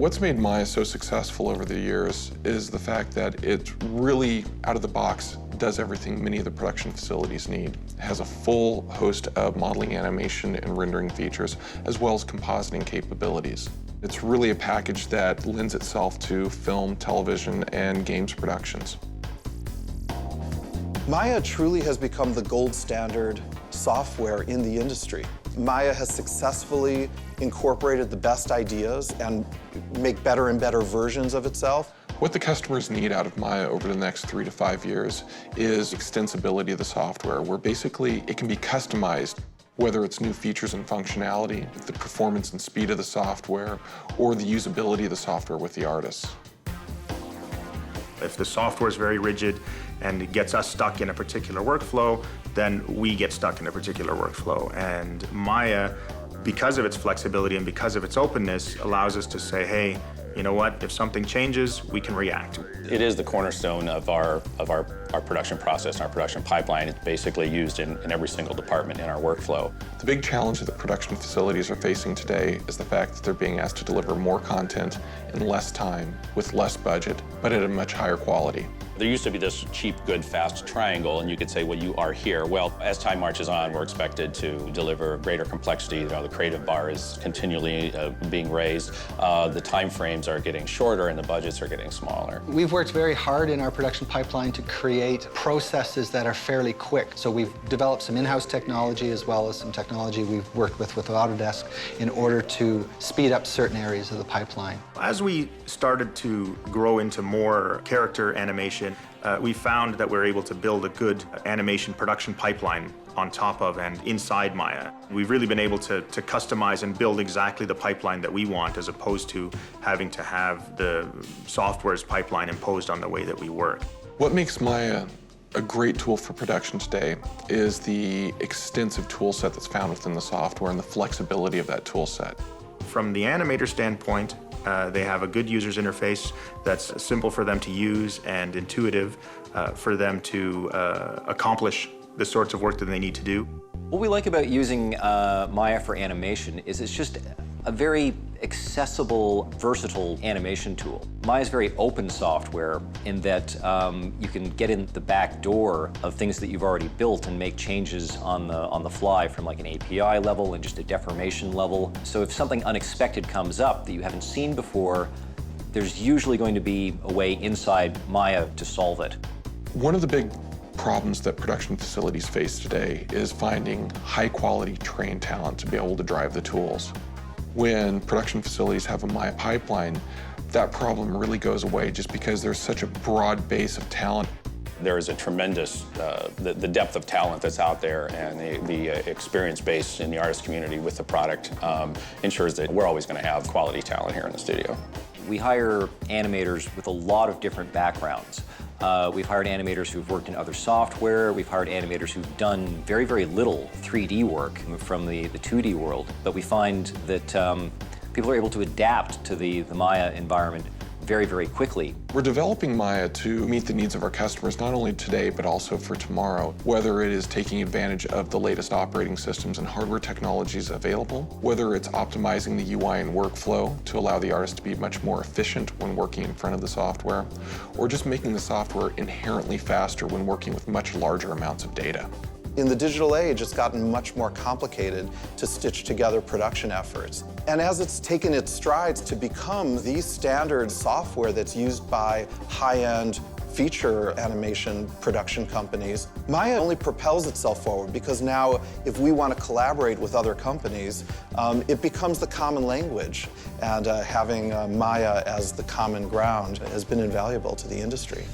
What's made Maya so successful over the years is the fact that it really, out of the box, does everything many of the production facilities need. It has a full host of modeling, animation, and rendering features, as well as compositing capabilities. It's really a package that lends itself to film, television, and games productions. Maya truly has become the gold standard software in the industry. Maya has successfully incorporated the best ideas and make better and better versions of itself. What the customers need out of Maya over the next 3 to 5 years is extensibility of the software, where basically it can be customized, whether it's new features and functionality, the performance and speed of the software, or the usability of the software with the artists. If the software is very rigid and it gets us stuck in a particular workflow, then we get stuck in a particular workflow. And Maya, because of its flexibility and because of its openness, allows us to say, hey, you know what, if something changes, we can react. It is the cornerstone of our production process, our production pipeline. It's basically used in every single department in our workflow. The big challenge that the production facilities are facing today is the fact that they're being asked to deliver more content in less time, with less budget, but at a much higher quality. There used to be this cheap, good, fast triangle, and you could say, well, you are here. Well, as time marches on, we're expected to deliver greater complexity. You know, the creative bar is continually being raised. The time frames are getting shorter, and the budgets are getting smaller. We've worked very hard in our production pipeline to create processes that are fairly quick. So we've developed some in-house technology as well as some technology we've worked with Autodesk in order to speed up certain areas of the pipeline. As we started to grow into more character animation, we found that we're able to build a good animation production pipeline on top of and inside Maya. We've really been able to customize and build exactly the pipeline that we want, as opposed to having to have the software's pipeline imposed on the way that we work. What makes Maya a great tool for production today is the extensive tool set that's found within the software and the flexibility of that tool set. From the animator standpoint, they have a good user's interface that's simple for them to use and intuitive for them to accomplish the sorts of work that they need to do. What we like about using Maya for animation is it's just a very accessible, versatile animation tool. Maya is very open software in that you can get in the back door of things that you've already built and make changes on the fly from like an API level and just a deformation level. So if something unexpected comes up that you haven't seen before, there's usually going to be a way inside Maya to solve it. One of the big problems that production facilities face today is finding high-quality trained talent to be able to drive the tools. When production facilities have a Maya pipeline, that problem really goes away just because there's such a broad base of talent. There is a tremendous, the depth of talent that's out there, and the experience base in the artist community with the product ensures that we're always going to have quality talent here in the studio. We hire animators with a lot of different backgrounds. We've hired animators who've worked in other software. We've hired animators who've done very, very little 3D work from the 2D world. But we find that people are able to adapt to the Maya environment very, very quickly. We're developing Maya to meet the needs of our customers, not only today, but also for tomorrow. Whether it is taking advantage of the latest operating systems and hardware technologies available, whether it's optimizing the UI and workflow to allow the artist to be much more efficient when working in front of the software, or just making the software inherently faster when working with much larger amounts of data. In the digital age, it's gotten much more complicated to stitch together production efforts. And as it's taken its strides to become the standard software that's used by high-end feature animation production companies, Maya only propels itself forward because now if we want to collaborate with other companies, it becomes the common language. And having Maya as the common ground has been invaluable to the industry.